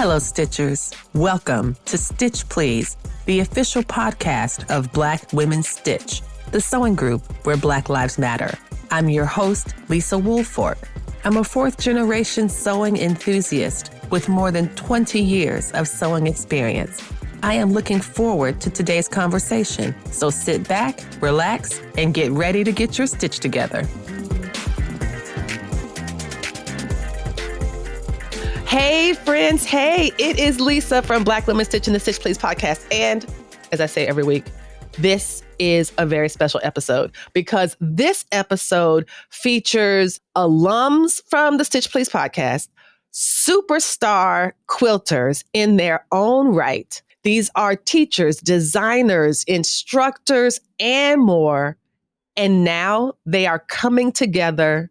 Hello, Stitchers. Welcome to Stitch Please, the official podcast of Black Women Stitch, the sewing group where Black Lives Matter. I'm your host, Lisa Woolfork. I'm a fourth-generation sewing enthusiast with more than 20 years of sewing experience. I am looking forward to today's conversation, so sit back, relax, and get ready to get your stitch together. Hey, friends. Hey, it is Lisa from Black Women Stitch and the Stitch Please podcast. And as I say every week, this is a very special episode because this episode features alums from the Stitch Please podcast, superstar quilters in their own right. These are teachers, designers, instructors, and more. And now they are coming together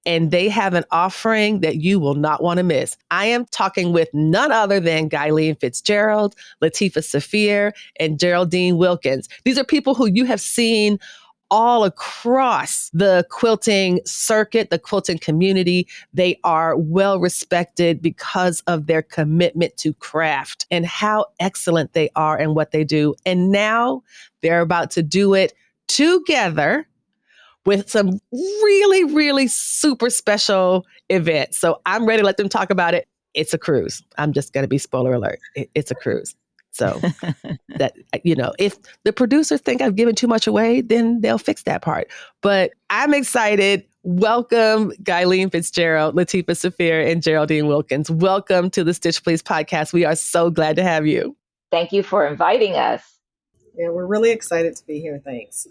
and they have an offering that you will not want to miss. I am talking with none other than Gyleen Fitzgerald, Latifah Saafir, and Geraldine Wilkins. These are people who you have seen all across the quilting circuit, the quilting community. They are well respected because of their commitment to craft and how excellent they are in what they do. And now they're about to do it together with some really, really super special events. So I'm ready to let them talk about it. It's a cruise. I'm just going to be spoiler alert. It's a cruise. So that, if the producers think I've given too much away, then they'll fix that part. But I'm excited. Welcome, Gyleen Fitzgerald, Latifah Saafir, and Geraldine Wilkins. Welcome to the Stitch Please podcast. We are so glad to have you. Thank you for inviting us. Yeah, we're really excited to be here. Thanks.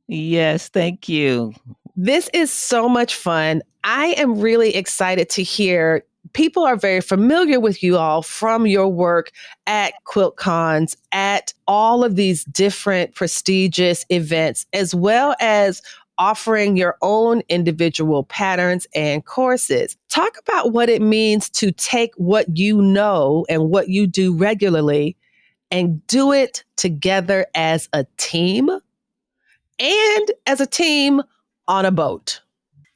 Yes, thank you. This is so much fun. I am really excited to hear. People are very familiar with you all from your work at Quilt Cons, at all of these different prestigious events, as well as offering your own individual patterns and courses. Talk about what it means to take what you know and what you do regularly and do it together as a team and as a team on a boat.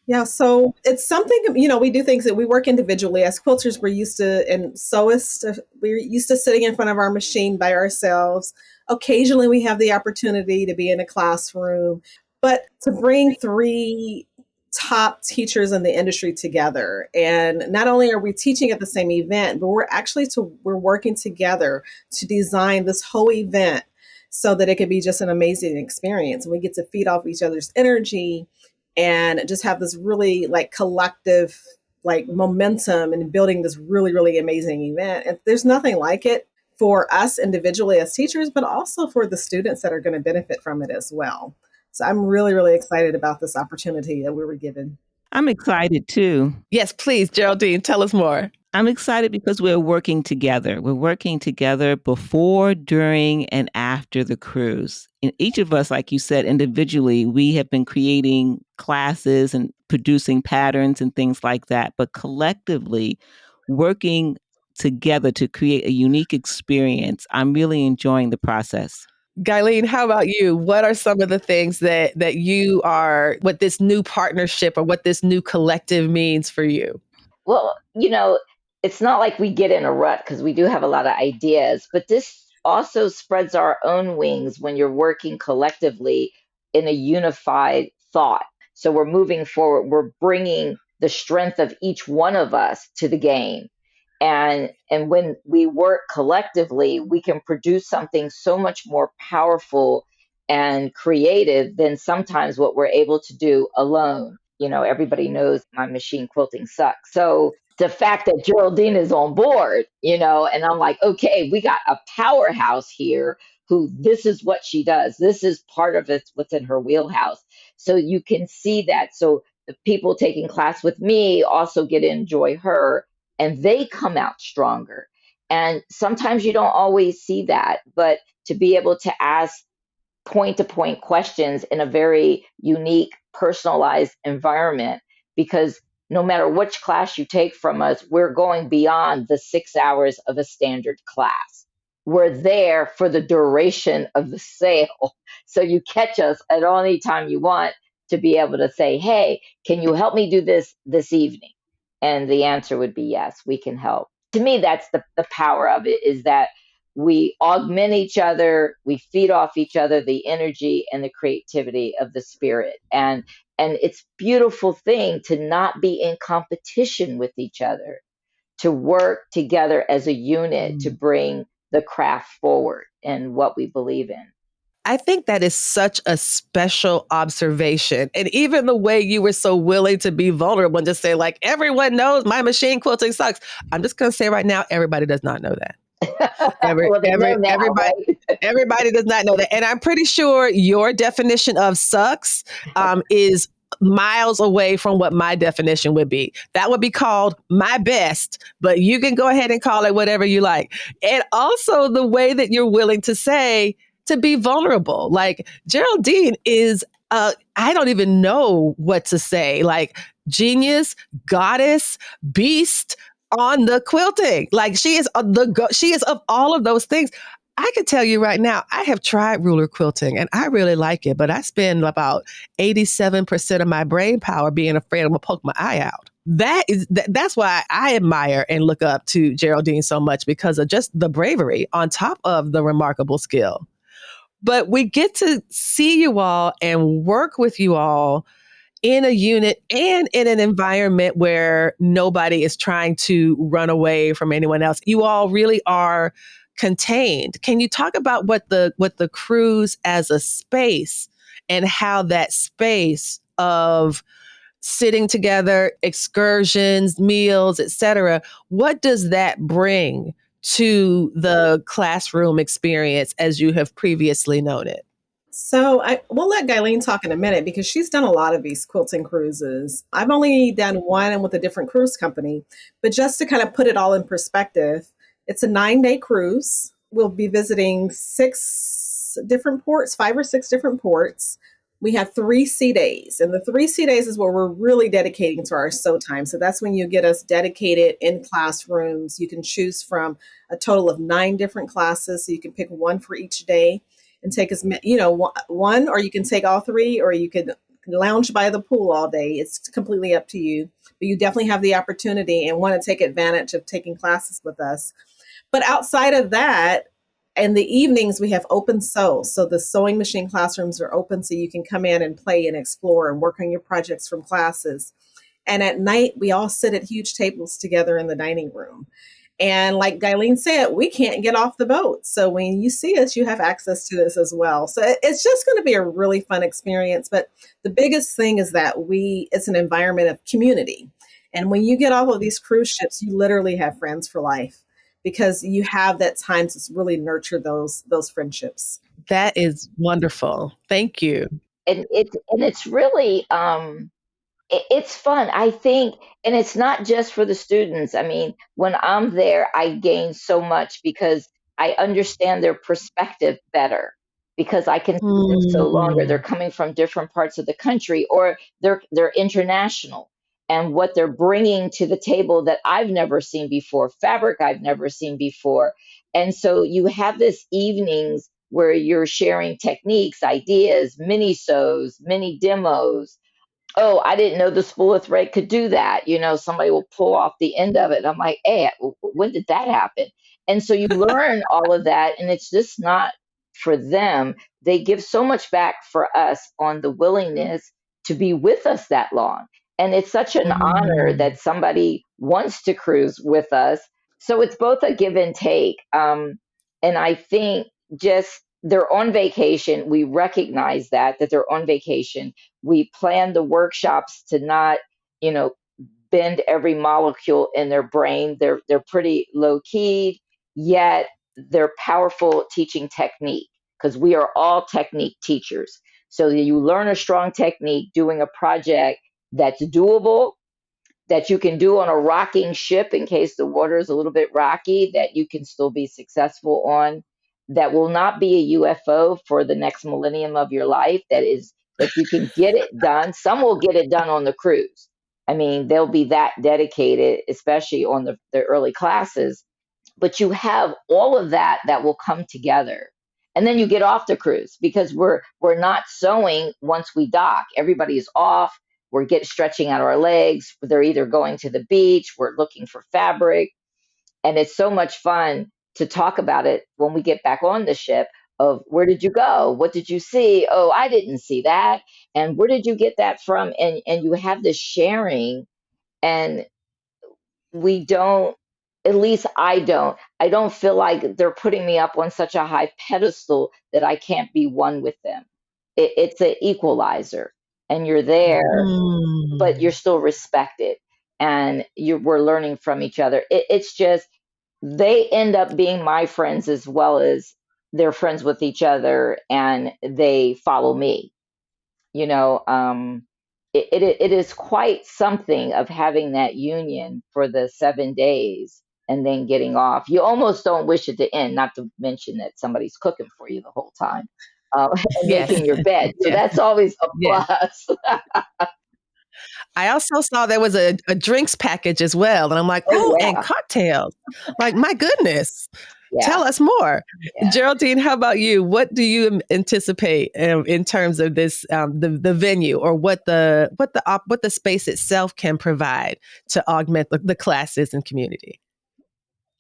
Yeah, so it's something, we do things that we work individually. As quilters, we're used to, and sewists, we're used to sitting in front of our machine by ourselves. Occasionally, we have the opportunity to be in a classroom, but to bring three top teachers in the industry together. And not only are we teaching at the same event, but we're working together to design this whole event so that it can be just an amazing experience. And we get to feed off each other's energy and just have this really collective momentum and building this really, really amazing event. And there's nothing like it for us individually as teachers, but also for the students that are going to benefit from it as well. So I'm really, really excited about this opportunity that we were given. I'm excited too. Yes, please, Geraldine, tell us more. I'm excited because we're working together. We're working together before, during, and after the cruise. And each of us, like you said, individually, we have been creating classes and producing patterns and things like that. But collectively, working together to create a unique experience, I'm really enjoying the process. Gyleen, how about you? What are some of the things that you are, what this new partnership or what this new collective means for you? Well, it's not like we get in a rut because we do have a lot of ideas, but this also spreads our own wings when you're working collectively in a unified thought. So we're moving forward. We're bringing the strength of each one of us to the game. And when we work collectively, we can produce something so much more powerful and creative than sometimes what we're able to do alone. Everybody knows my machine quilting sucks. So the fact that Geraldine is on board, and I'm like, okay, we got a powerhouse here who this is what she does. This is part of it, what's in her wheelhouse. So you can see that. So the people taking class with me also get to enjoy her and they come out stronger. And sometimes you don't always see that, but to be able to ask point-to-point questions in a very unique, personalized environment, because no matter which class you take from us, we're going beyond the 6 hours of a standard class. We're there for the duration of the sale. So you catch us at any time you want to be able to say, hey, can you help me do this evening? And the answer would be yes, we can help. to me, that's the power of it, is that we augment each other, we feed off each other, the energy and the creativity of the spirit. And it's a beautiful thing to not be in competition with each other, to work together as a unit to bring the craft forward and what we believe in. I think that is such a special observation. And even the way you were so willing to be vulnerable and just say, like, everyone knows my machine quilting sucks. I'm just going to say right now, everybody does not know that. Well, they know now, Everybody does not know that. And I'm pretty sure your definition of sucks is miles away from what my definition would be. That would be called my best, but you can go ahead and call it whatever you like. And also the way that you're willing to say, to be vulnerable. Like Geraldine is, I don't even know what to say. Like genius, goddess, beast on the quilting. Like she is she is of all of those things. I can tell you right now, I have tried ruler quilting and I really like it, but I spend about 87% of my brain power being afraid I'm gonna poke my eye out. That's why I admire and look up to Geraldine so much, because of just the bravery on top of the remarkable skill. But we get to see you all and work with you all in a unit and in an environment where nobody is trying to run away from anyone else. You all really are contained. Can you talk about what the cruise as a space and how that space of sitting together, excursions, meals, etc., what does that bring to the classroom experience as you have previously known it? So we'll let Gyleen talk in a minute because she's done a lot of these quilting cruises. I've only done one and with a different cruise company, but just to kind of put it all in perspective, it's a 9-day cruise. We'll be visiting 6 different ports, 5 or 6 different ports. We have 3 sea days, and the 3 sea days is where we're really dedicating to our sew time. So that's when you get us dedicated in classrooms. You can choose from a total of 9 different classes. So you can pick one for each day and take one, or you can take all 3, or you can lounge by the pool all day. It's completely up to you, but you definitely have the opportunity and want to take advantage of taking classes with us. But outside of that, in the evenings, we have open sew. So the sewing machine classrooms are open so you can come in and play and explore and work on your projects from classes. And at night, we all sit at huge tables together in the dining room. And like Gyleen said, we can't get off the boat. So when you see us, you have access to this as well. So it's just going to be a really fun experience. But the biggest thing is that it's an environment of community. And when you get off of these cruise ships, you literally have friends for life, because you have that time to really nurture those friendships. That is wonderful. Thank you. And it's really it's fun, I think, and it's not just for the students. I mean, when I'm there, I gain so much because I understand their perspective better, because I can see them so longer. They're coming from different parts of the country, or they're international, and what they're bringing to the table that I've never seen before, fabric I've never seen before. And so you have this evenings where you're sharing techniques, ideas, mini sews, mini demos. Oh, I didn't know the spool of thread could do that. Somebody will pull off the end of it. I'm like, hey, when did that happen? And so you learn all of that, and it's just not for them. They give so much back for us on the willingness to be with us that long. And it's such an honor that somebody wants to cruise with us. So it's both a give and take. And I think just they're on vacation. We recognize that they're on vacation. We plan the workshops to not, bend every molecule in their brain. They're pretty low key, yet they're powerful teaching technique, because we are all technique teachers. So you learn a strong technique doing a project that's doable, that you can do on a rocking ship in case the water is a little bit rocky, that you can still be successful on, that will not be a UFO for the next millennium of your life, that you can get it done. Some will get it done on the cruise. I mean, they'll be that dedicated, especially on the early classes. But you have all of that will come together. And then you get off the cruise, because we're not sewing once we dock. Everybody is off. We're stretching out our legs. They're either going to the beach. We're looking for fabric. And it's so much fun to talk about it when we get back on the ship of where did you go? What did you see? Oh, I didn't see that. And where did you get that from? And you have this sharing, and we don't, at least I don't feel like they're putting me up on such a high pedestal that I can't be one with them. It's an equalizer, and you're there, but you're Mm. still respected, and we're learning from each other. It's just they end up being my friends as well as they're friends with each other, and they follow me. You know, it is quite something of having that union for the 7 days and then getting off. You almost don't wish it to end, not to mention that somebody's cooking for you the whole time, and Yes. making your bed. So Yes. that's always a Yes. plus. I also saw there was a drinks package as well. And I'm like, Oh, oh, and yeah. cocktails. Like, my goodness. Yeah. Tell us more. Yeah. Geraldine, how about you? What do you anticipate in terms of this, the venue, or what the space itself can provide to augment the classes and community?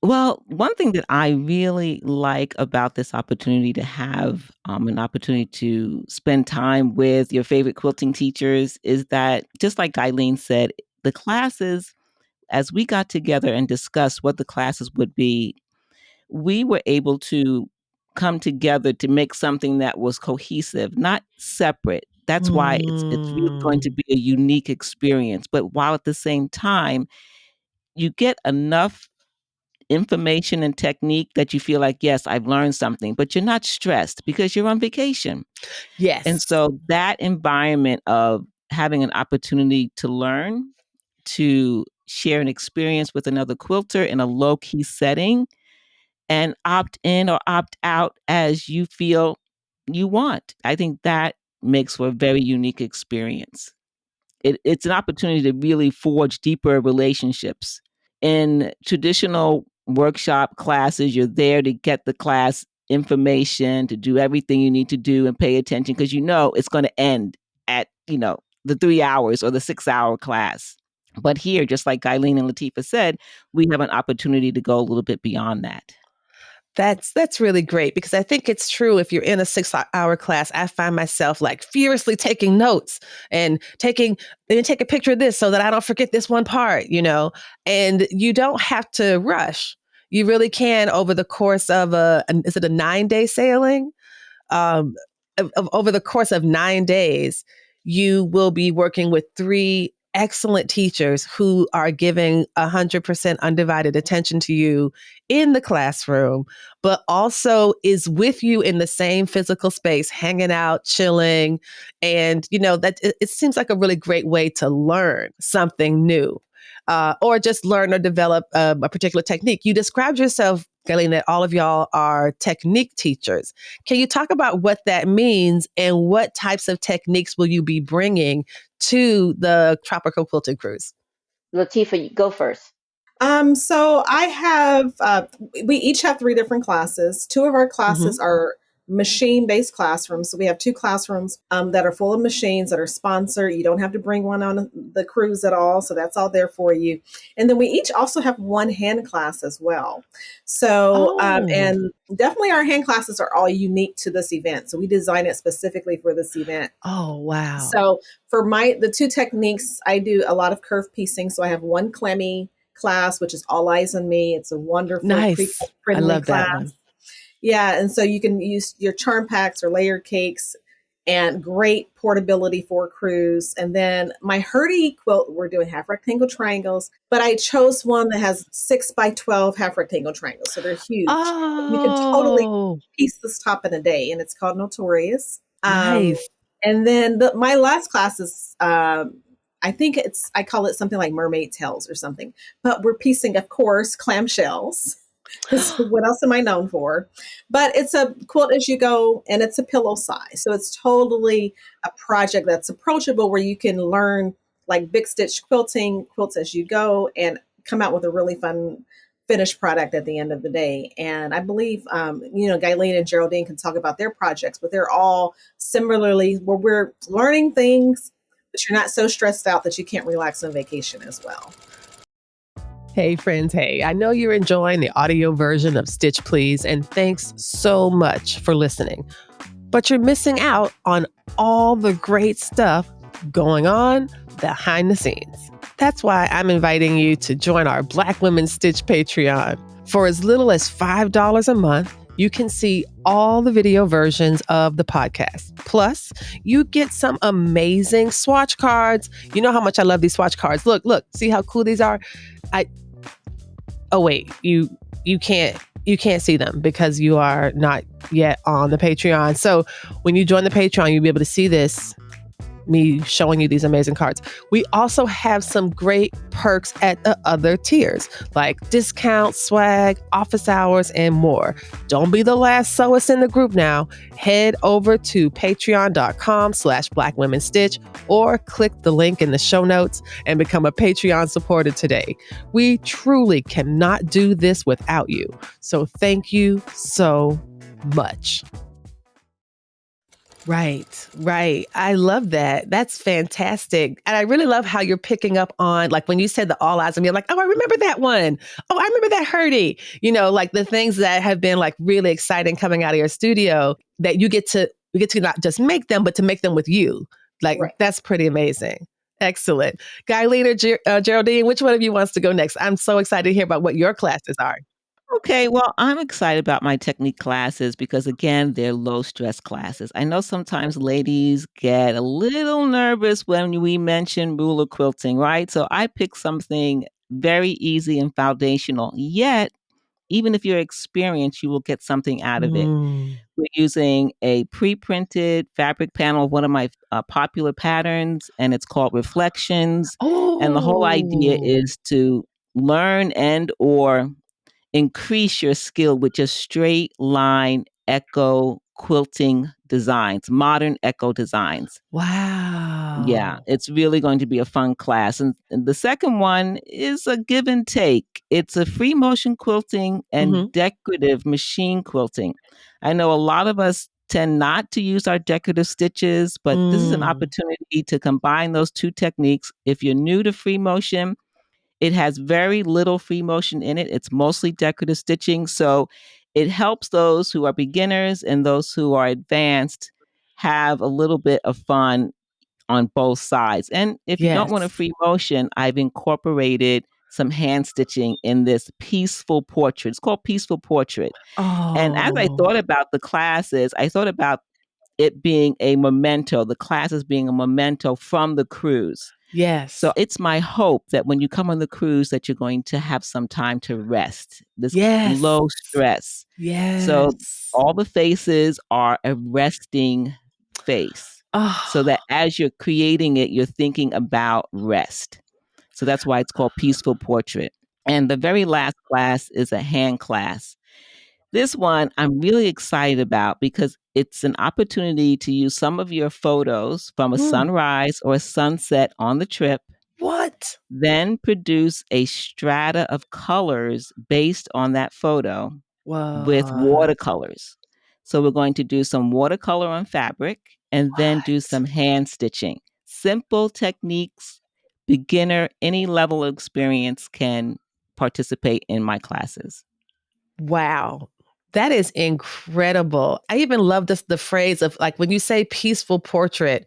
Well, one thing that I really like about this opportunity to have an opportunity to spend time with your favorite quilting teachers is that, just like Gyleen said, the classes, as we got together and discussed what the classes would be, we were able to come together to make something that was cohesive, not separate. That's why it's really going to Mm. be a unique experience. But while at the same time, you get enough information and technique that you feel like, yes, I've learned something, but you're not stressed because you're on vacation. And Yes. so that environment of having an opportunity to learn, to share an experience with another quilter in a low key setting, and opt in or opt out as you feel you want. I think that makes for a very unique experience. It's an opportunity to really forge deeper relationships. In traditional workshop classes, you're there to get the class information, to do everything you need to do and pay attention because you know it's going to end at, the 3 hours or the 6 hour class. But here, just like Gyleen and Latifah said, we have an opportunity to go a little bit beyond that. That's really great, because I think it's true. If you're in a 6 hour class, I find myself like furiously taking notes and take a picture of this so that I don't forget this one part, and you don't have to rush. You really can, over the course of is it a 9-day sailing? um, Over the course of 9 days, you will be working with three excellent teachers who are giving 100% undivided attention to you in the classroom, but also is with you in the same physical space, hanging out, chilling. And, that it seems like a really great way to learn something new. Or just learn or develop a particular technique. You described yourself, Gyleen, that all of y'all are technique teachers. Can you talk about what that means, and what types of techniques will you be bringing to the Tropical Quilting Cruise? Latifah, you go first. So I have, we each have three different classes. Two of our Mm-hmm. classes are machine-based classrooms. So we have two classrooms that are full of machines that are sponsored. You don't have to bring one on the cruise at all. So that's all there for you. And then we each also have one hand class as well. So, Oh, and definitely our hand classes are all unique to this event. So we design it specifically for this event. oh, wow. So for the two techniques, I do a lot of curve piecing. So I have one clemmy class, which is all eyes on me. It's a wonderful Nice. I friendly love that class. one. Yeah, and so you can use your charm packs or layer cakes, and great portability for a cruise. And then my Hurdy quilt, we're doing half rectangle triangles, but I chose one that has 6x12 half rectangle triangles, so they're huge. You can totally Oh, piece this top in a day, and it's called Notorious. nice. And then my last class is, I call it something like Mermaid Tales or something, but we're piecing, of course, clamshells. Because what else am I known for? But it's a quilt as you go, and it's a pillow size. So it's totally a project that's approachable, where you can learn like big stitch quilting, quilts as you go, and come out with a really fun finished product at the end of the day. And I believe, Gyleen and Geraldine can talk about their projects, but they're all similarly where we're learning things, but you're not so stressed out that you can't relax on vacation as well. Hey, friends. Hey, I know you're enjoying the audio version of Stitch Please, and thanks so much for listening. But you're missing out on all the great stuff going on behind the scenes. That's why I'm inviting you to join our Black Women Stitch Patreon. For as little as $5 a month, you can see all the video versions of the podcast. Plus, you get some amazing swatch cards. You know how much I love these swatch cards. Look, see how cool these are? Oh wait, you can't see them because you are not yet on the Patreon. So when you join the Patreon, you'll be able to see this, me showing you these amazing cards. We also have some great perks at the other tiers, like discounts, swag, office hours, and more. Don't be the last sewist in the group now. Head over to patreon.com/blackwomenstitch or click the link in the show notes and become a Patreon supporter today. We truly cannot do this without you. So thank you so much. Right. I love that. That's fantastic. And I really love how you're picking up on, like when you said the all eyes on me, I'm like, oh, I remember that one. Oh, I remember that Hurdy. You know, like the things that have been like really exciting coming out of your studio that we get to not just make them, but to make them with you. Like, Right. That's pretty amazing. Excellent. Gyleen or Geraldine, which one of you wants to go next? I'm so excited to hear about what your classes are. Okay, well, I'm excited about my technique classes because, again, they're low stress classes. I know sometimes ladies get a little nervous when we mention ruler quilting, right? So I picked something very easy and foundational, yet, even if you're experienced, you will get something out of it. We're using a pre-printed fabric panel of one of my popular patterns, and it's called Reflections. And the whole idea Oh, is to learn and or increase your skill with just straight line echo quilting designs, modern echo designs. Yeah, wow. it's really going to be a fun class. And the second one is a give and take. It's a free motion quilting and decorative machine quilting. I know a lot of us tend not to use our decorative stitches, but this is an opportunity to combine those two techniques. If you're new to free motion, it has very little free motion in it. It's mostly decorative stitching. So it helps those who are beginners and those who are advanced have a little bit of fun on both sides. And if you don't want a Yes. free motion, I've incorporated some hand stitching in this peaceful portrait. It's called Peaceful Portrait. And as I Oh, thought about the classes, I thought about it being a memento, the classes being a memento from the cruise. So yes. it's my hope that when you come on the cruise that you're going to have some time to rest, this Yes. low stress. So Yes. all the faces are a resting face. So Oh, that as you're creating it, you're thinking about rest. So that's why it's called Peaceful Portrait. And the very last class is a hand class. This one I'm really excited about because it's an opportunity to use some of your photos from a mm. sunrise or a sunset on the trip, What? then produce a strata of colors based on that photo with What? watercolors. So we're going to do some watercolor on fabric and then do What? some hand stitching. Simple techniques, beginner, any level of experience can participate in my classes. Wow. That is incredible. I even love the phrase of like when you say peaceful portrait,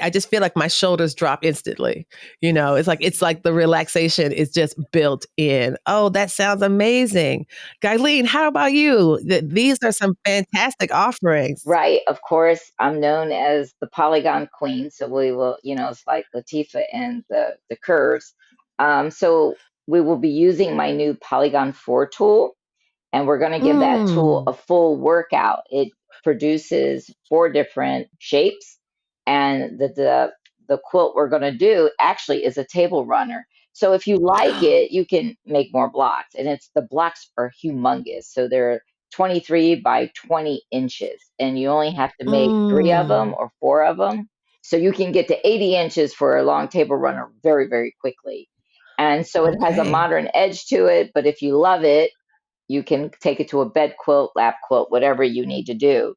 I just feel like my shoulders drop instantly. You know, it's like the relaxation is just built in. Oh, that sounds amazing. Gyleen, how about you? These are some fantastic offerings. Right. Of course, I'm known as the Polygon Queen. So we will, it's like Latifah and the curves. So we will be using my new Polygon 4 tool, and we're going to give that tool Mm. a full workout. It produces 4 different shapes, and the quilt we're going to do actually is a table runner. So if you like it, you can make more blocks, and the blocks are humongous. So they're 23 by 20 inches, and you only have to make 3 of them Mm. or 4 of them. So you can get to 80 inches for a long table runner very, very quickly. And so it has a Okay. modern edge to it, but if you love it, you can take it to a bed quilt, lap quilt, whatever you need to do.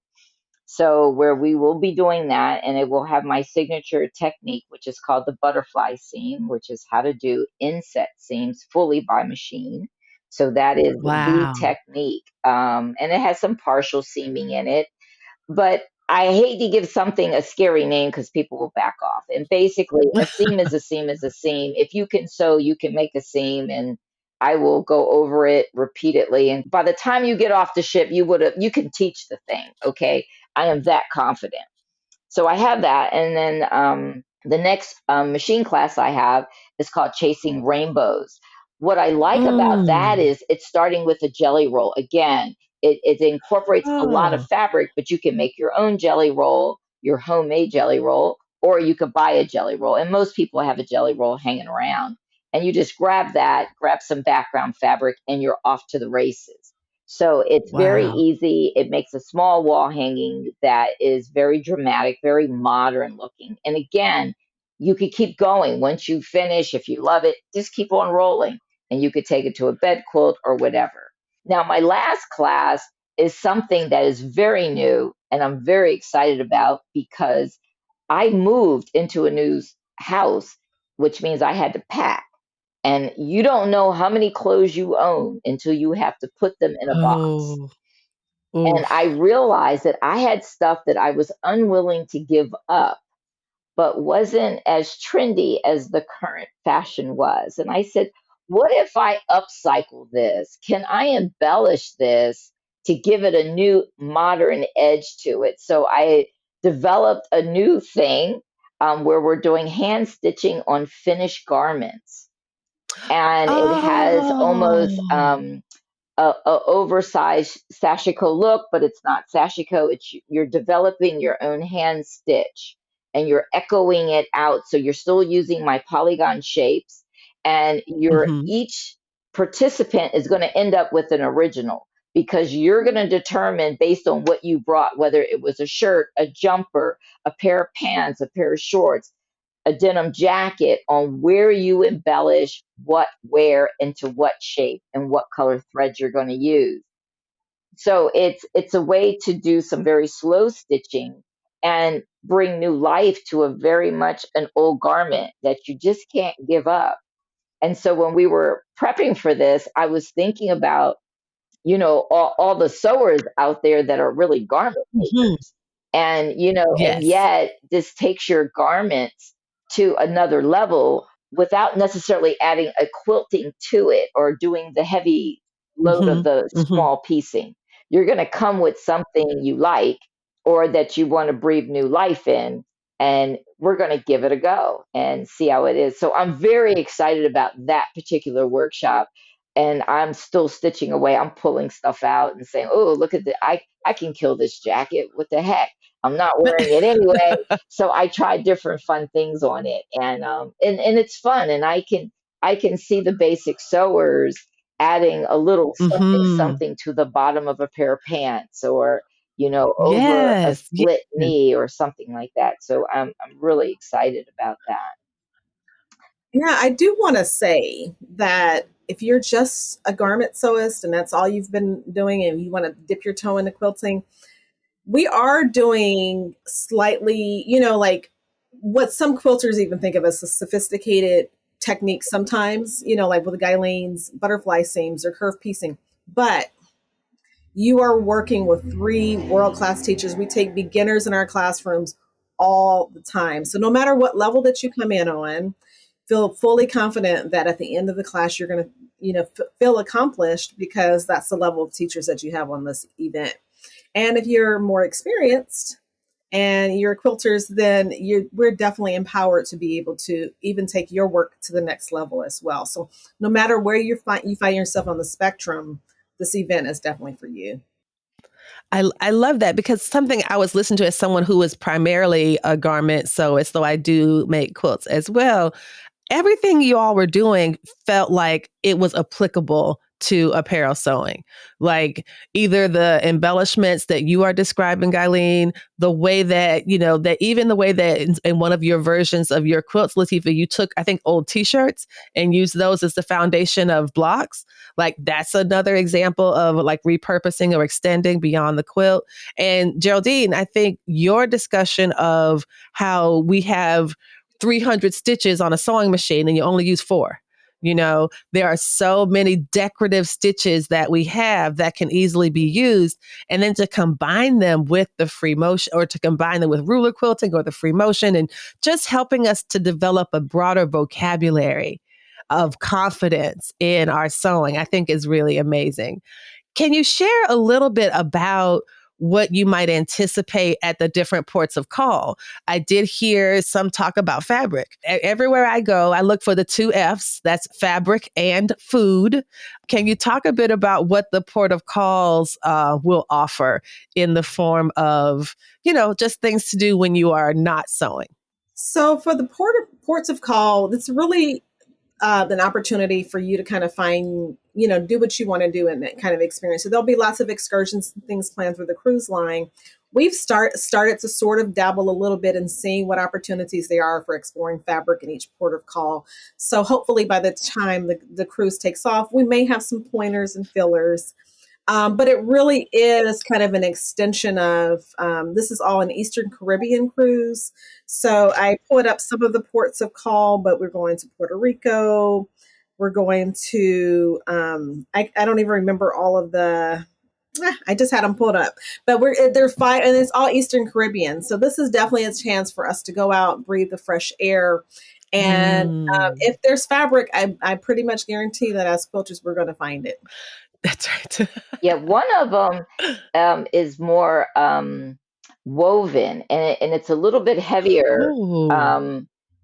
So where we will be doing that, and it will have my signature technique, which is called the butterfly seam, which is how to do inset seams fully by machine. So that is the Wow. technique. And it has some partial seaming in it, but I hate to give something a scary name because people will back off. And basically, a seam is a seam is a seam. If you can sew, you can make a seam, and I will go over it repeatedly. And by the time you get off the ship, you can teach the thing. Okay, I am that confident. So I have that. And then the next machine class I have is called Chasing Rainbows. What I like about that Mm. is it's starting with a jelly roll. Again, it incorporates a lot of Oh, fabric, but you can make your own jelly roll, your homemade jelly roll, or you could buy a jelly roll. And most people have a jelly roll hanging around. And you just grab that, grab some background fabric, and you're off to the races. So it's very wow. easy. It makes a small wall hanging that is very dramatic, very modern looking. And again, you could keep going. Once you finish, if you love it, just keep on rolling and you could take it to a bed quilt or whatever. Now, my last class is something that is very new and I'm very excited about because I moved into a new house, which means I had to pack. And you don't know how many clothes you own until you have to put them in a box. Oh, And I oof. realized that I had stuff that I was unwilling to give up, but wasn't as trendy as the current fashion was. And I said, what if I upcycle this? Can I embellish this to give it a new modern edge to it? So I developed a new thing where we're doing hand stitching on finished garments, and it has almost Oh. a oversized sashiko look, but it's not sashiko. It's you're developing your own hand stitch and you're echoing it out. So you're still using my polygon shapes, and your Mhm. each participant is going to end up with an original because you're going to determine based on what you brought, whether it was a shirt, a jumper, a pair of pants, a pair of shorts, a denim jacket, on where you embellish what, where, into what shape and what color threads you're going to use. So it's a way to do some very slow stitching and bring new life to a very much an old garment that you just can't give up. And so when we were prepping for this, I was thinking about, all the sewers out there that are really garment Mhm. makers. And, and Yes. yet this takes your garments to another level without necessarily adding a quilting to it or doing the heavy load of Mhm. the Mhm. small piecing. You're going to come with something you like or that you want to breathe new life in, and we're going to give it a go and see how it is. So I'm very excited about that particular workshop, and I'm still stitching away. I'm pulling stuff out and saying, "Oh, look at the I can kill this jacket. What the heck? I'm not wearing it anyway." So I tried different fun things on it, and it's fun, and I can see the basic sewers adding a little something Mhm. something to the bottom of a pair of pants, or over a Yes. split Yes. knee or something like that. So I'm really excited about that. Yeah, I do want to say that if you're just a garment sewist and that's all you've been doing and you want to dip your toe into quilting, we are doing slightly, like what some quilters even think of as a sophisticated technique sometimes, like with the Gylene's butterfly seams or curve piecing. But you are working with three world-class teachers. We take beginners in our classrooms all the time. So no matter what level that you come in on, feel fully confident that at the end of the class you're going to, feel accomplished because that's the level of teachers that you have on this event. And if you're more experienced and you're quilters, then we're definitely empowered to be able to even take your work to the next level as well. So no matter where you find yourself on the spectrum, this event is definitely for you. I love that because something I was listening to as someone who is primarily a garment sewist, though I do make quilts as well. Everything you all were doing felt like it was applicable to apparel sewing, like either the embellishments that you are describing, Gyleen, the way that, that even the way that in one of your versions of your quilts, Latifah, you took, I think, old t-shirts and used those as the foundation of blocks. Like that's another example of like repurposing or extending beyond the quilt. And Geraldine, I think your discussion of how we have 300 stitches on a sewing machine and you only use 4. There are so many decorative stitches that we have that can easily be used. And then to combine them with the free motion, or to combine them with ruler quilting or the free motion, and just helping us to develop a broader vocabulary of confidence in our sewing, I think is really amazing. Can you share a little bit about what you might anticipate at the different ports of call? I did hear some talk about fabric. Everywhere I go, I look for the 2 F's. That's fabric and food. Can you talk a bit about what the port of calls will offer in the form of, just things to do when you are not sewing? So for the ports of call, it's really an opportunity for you to kind of find, do what you want to do in that kind of experience. So there'll be lots of excursions and things planned for the cruise line. We've started to sort of dabble a little bit in seeing what opportunities there are for exploring fabric in each port of call. So hopefully by the time the cruise takes off, we may have some pointers and fillers. But it really is kind of an extension of, this is all an Eastern Caribbean cruise. So I put up some of the ports of call, but we're going to Puerto Rico. We're going to, I don't even remember all of I just had them pulled up, but they're 5, and it's all Eastern Caribbean. So this is definitely a chance for us to go out, breathe the fresh air. And if there's fabric, I pretty much guarantee that as quilters, we're going to find it. That's right. Yeah, one of them is more woven, and it's a little bit heavier.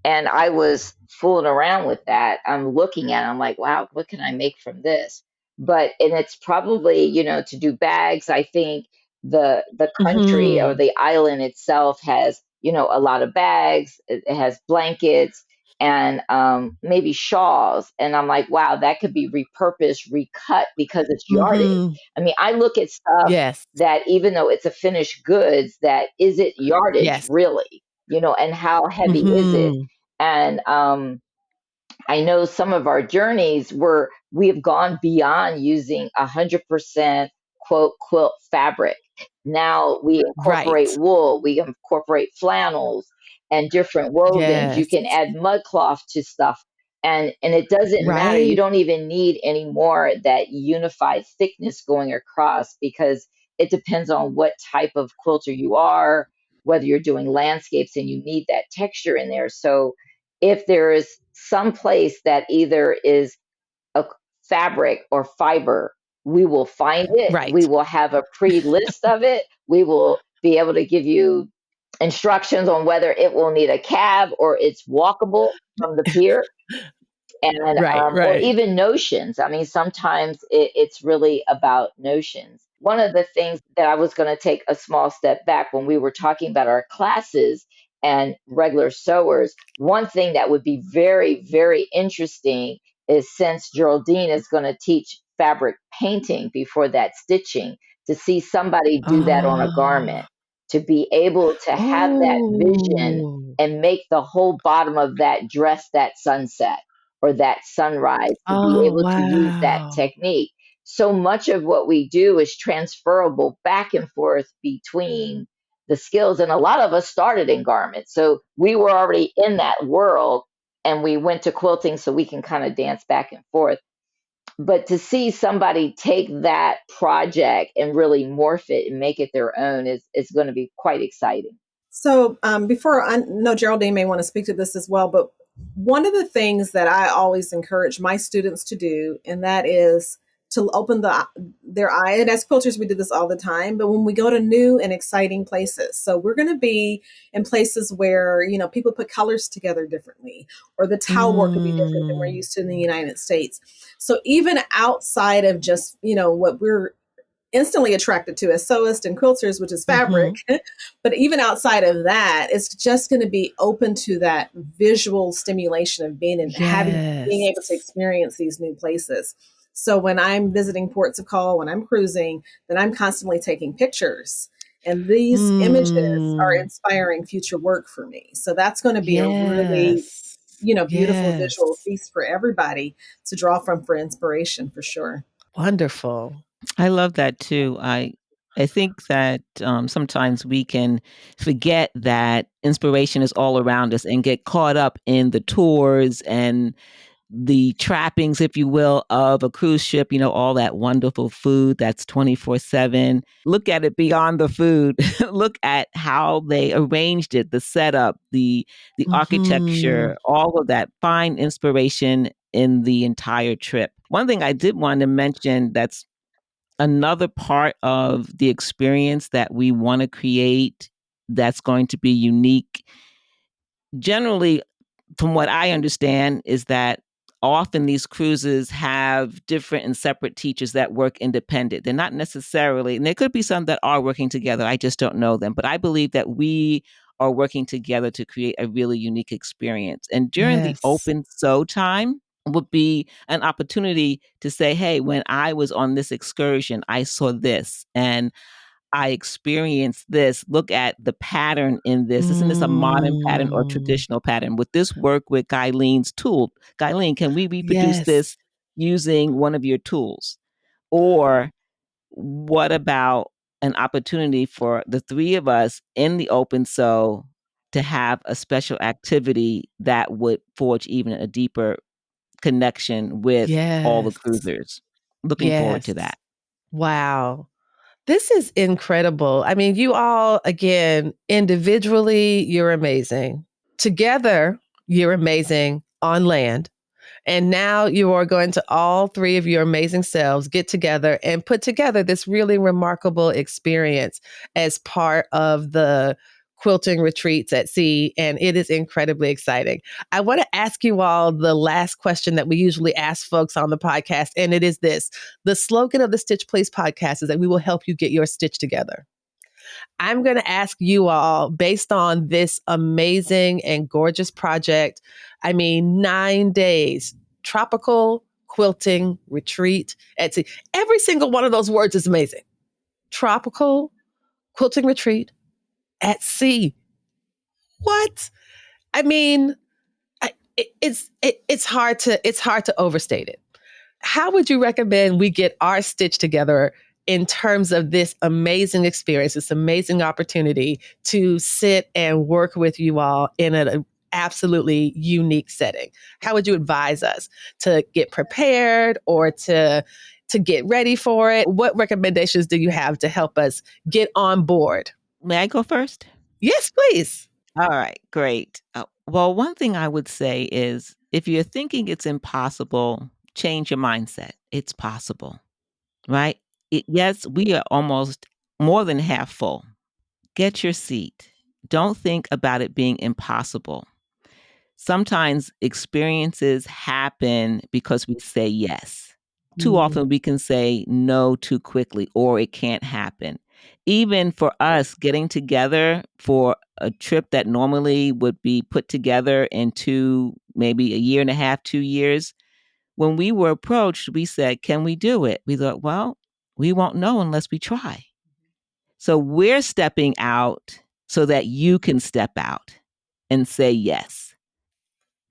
And I was fooling around with that. I'm looking at it, I'm like, wow, what can I make from this? And it's probably, to do bags. I think the country or the island itself has, a lot of bags. It has blankets and maybe shawls. And I'm like, wow, that could be repurposed, recut because it's yardage. I mean, I look at stuff that even though it's a finished goods, that is it yardage really, and how heavy is it? And I know some of our journeys where we have gone beyond using 100% quote quilt fabric. Now we incorporate wool, we incorporate flannels and different wovens. You can add mud cloth to stuff, and it doesn't matter. You don't even need any more that unified thickness going across, because it depends on what type of quilter you are, whether you're doing landscapes and you need that texture in there. So if there is some place that either is a fabric or fiber, we will find it. We will have a pre-list of it. We will be able to give you instructions on whether it will need a cab or it's walkable from the pier. And or even notions. I mean, sometimes it's really about notions. One of the things that I was going to take a small step back when we were talking about our classes and regular sewers, one thing that would be very, very interesting is, since Geraldine is going to teach fabric painting before that stitching, to see somebody do that on a garment, to be able to have that vision and make the whole bottom of that dress that sunset or that sunrise, to be able to use that technique. So much of what we do is transferable back and forth between the skills. And a lot of us started in garments. So we were already in that world, and we went to quilting so we can kind of dance back and forth. But to see somebody take that project and really morph it and make it their own is going to be quite exciting. So before, I know Geraldine may want to speak to this as well, but one of the things that I always encourage my students to do, and that is to open their eye. And as quilters, we do this all the time, but when we go to new and exciting places. So we're going to be in places where, people put colors together differently, or the towel work could be different than we're used to in the United States. So even outside of just, what we're instantly attracted to as sewists and quilters, which is fabric. But even outside of that, it's just going to be open to that visual stimulation of being and being able to experience these new places. So when I'm visiting ports of call, when I'm cruising, then I'm constantly taking pictures. And these images are Mm, inspiring future work for me. So that's going to be a really, yes. beautiful visual Yes. feast for everybody to draw from for inspiration for sure. Wonderful. I love that too. I think that sometimes we can forget that inspiration is all around us and get caught up in the tours and the trappings, if you will, of a cruise ship, all that wonderful food that's 24/7. Look at it beyond the food. Look at how they arranged it, the setup, the Hmm. architecture, all of that fine inspiration in the entire trip. One thing I did want to mention that's another part of the experience that we want to create that's going to be unique. Generally, from what I understand, is that often these cruises have different and separate teachers that work independent. They're not necessarily, and there could be some that are working together. I just don't know them. But I believe that we are working together to create a really unique experience. And during the Yes. open sew time would be an opportunity to say, hey, when I was on this excursion, I saw this. And I experienced this. Look at the pattern in this. Isn't this a modern pattern or Mm, traditional pattern? Would this work with Gyleen's tool? Gyleen, can we reproduce yes. this using one of your tools? Or what about an opportunity for the three of us in the open sew to have a special activity that would forge even a deeper connection with all the Yes. cruisers? Looking forward to Yes. that. Wow. This is incredible. I mean, you all, again, individually, you're amazing. Together, you're amazing on land. And now you are going to all three of your amazing selves get together and put together this really remarkable experience as part of the quilting retreats at sea. And it is incredibly exciting. I want to ask you all the last question that we usually ask folks on the podcast. And it is this: the slogan of the Stitch Please podcast is that we will help you get your stitch together. I'm going to ask you all, based on this amazing and gorgeous project. I mean, 9 days, tropical quilting retreat at sea. Every single one of those words is amazing. Tropical quilting retreat at sea. What? I mean, it's hard to overstate it. How would you recommend we get our stitch together in terms of this amazing experience, this amazing opportunity to sit and work with you all in an absolutely unique setting? How would you advise us to get prepared or to get ready for it? What recommendations do you have to help us get on board? May I go first? Yes, please. All right, great. Well, one thing I would say is if you're thinking it's impossible, change your mindset. It's possible, right? Yes, we are almost more than half full. Get your seat. Don't think about it being impossible. Sometimes experiences happen because we say yes. Too often we can say no too quickly or it can't happen. Even for us, getting together for a trip that normally would be put together into maybe a year and a half, 2 years, when we were approached, we said, can we do it? We thought, well, we won't know unless we try. So we're stepping out so that you can step out and say yes.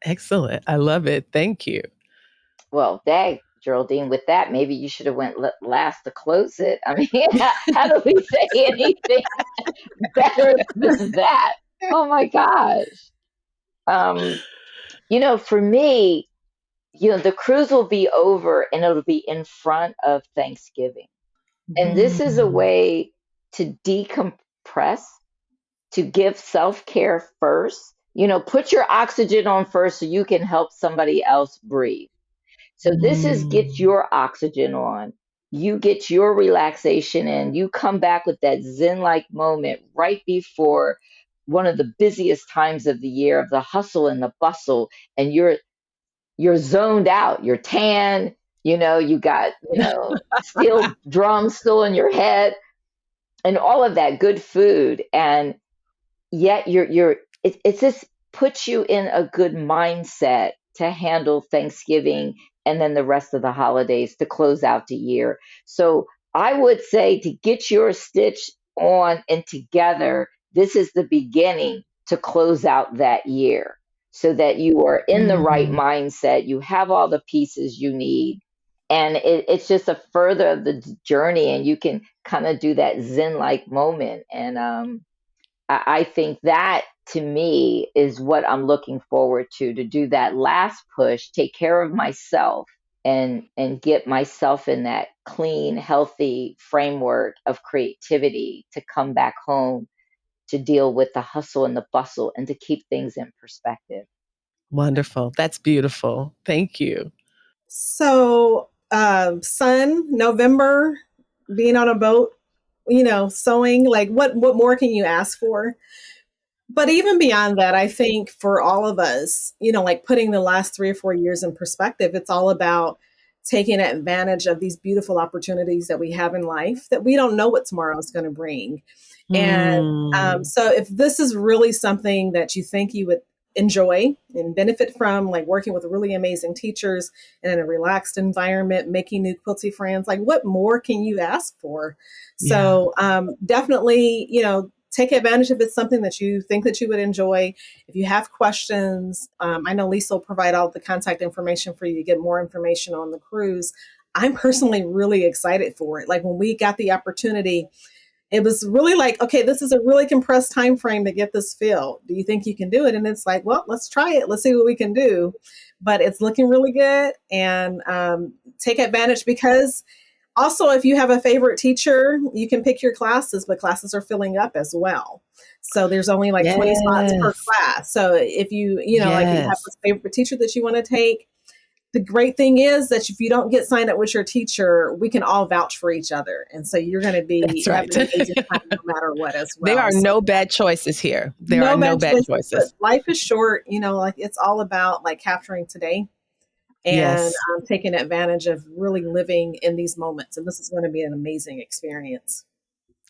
Excellent. I love it. Thank you. Well, dag, Geraldine, with that, maybe you should have went last to close it. I mean, how do we say anything better than that? Oh my gosh. Um, for me, the cruise will be over and it'll be in front of Thanksgiving. And this is a Mm. way to decompress, to give self care first. Put your oxygen on first so you can help somebody else breathe. So this is get Mm. your oxygen on. You get your relaxation in. You come back with that zen like moment right before one of the busiest times of the year of the hustle and the bustle, and you're zoned out. You're tan, you got, steel drums still in your head and all of that good food. And yet it's just puts you in a good mindset to handle Thanksgiving and then the rest of the holidays to close out the year. So I would say to get your stitch on and together, this is the beginning to close out that year so that you are in the right mindset. You have all the pieces you need. And it's just a further of the journey, and you can kind of do that Zen-like moment. And I think that, to me, is what I'm looking forward to do that last push, take care of myself, and get myself in that clean, healthy framework of creativity to come back home to deal with the hustle and the bustle and to keep things in perspective. Wonderful. That's beautiful. Thank you. So, sun, November, being on a boat, sewing, like what more can you ask for? But even beyond that, I think for all of us, like putting the last 3 or 4 years in perspective, it's all about taking advantage of these beautiful opportunities that we have in life that we don't know what tomorrow is going to bring. And so if this is really something that you think you would enjoy and benefit from, like working with really amazing teachers and in a relaxed environment, making new quilty friends, like what more can you ask for? So definitely, take advantage if it's something that you think that you would enjoy. If you have questions, I know Lisa will provide all the contact information for you to get more information on the cruise. I'm personally really excited for it. Like when we got the opportunity, it was really like, okay, this is a really compressed time frame to get this filled. Do you think you can do it? And it's like, well, let's try it. Let's see what we can do. But it's looking really good. And take advantage, because also if you have a favorite teacher, you can pick your classes, but classes are filling up as well. So there's only like 20 spots per class. So if you, like you have a favorite teacher that you want to take, the great thing is that if you don't get signed up with your teacher, we can all vouch for each other. And so you're going to be having an amazing time no matter what as well. There are no bad choices here. There are no bad choices. Life is short, like it's all about like capturing today and taking advantage of really living in these moments. And this is going to be an amazing experience.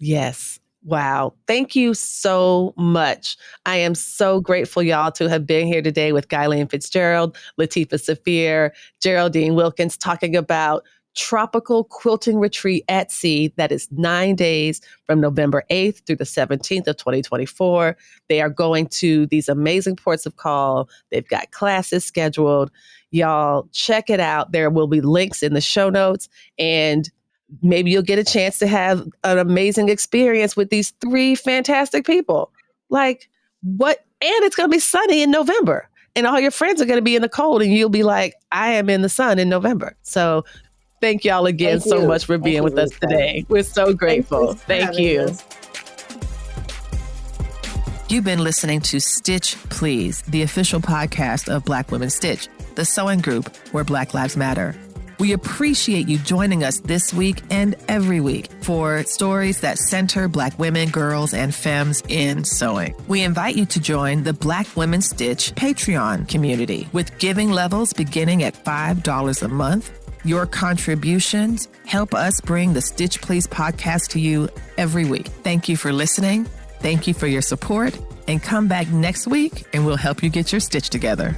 Yes. Wow. Thank you so much. I am so grateful, y'all, to have been here today with Gyleen Fitzgerald, Latifah Saafir, Geraldine Wilkins, talking about Tropical Quilting Retreat at Sea. That is 9 days from November 8th through the 17th of 2024. They are going to these amazing ports of call. They've got classes scheduled. Y'all, check it out. There will be links in the show notes, and maybe you'll get a chance to have an amazing experience with these 3 fantastic people. Like what? And it's going to be sunny in November, and all your friends are going to be in the cold, and you'll be like, I am in the sun in November. So thank y'all again so much for being with us today. We're so grateful. Thank you. You've been listening to Stitch Please, the official podcast of Black Women Stitch, the sewing group where Black Lives Matter. We appreciate you joining us this week and every week for stories that center Black women, girls, and femmes in sewing. We invite you to join the Black Women Stitch Patreon community with giving levels beginning at $5 a month. Your contributions help us bring the Stitch Please podcast to you every week. Thank you for listening. Thank you for your support. And come back next week and we'll help you get your stitch together.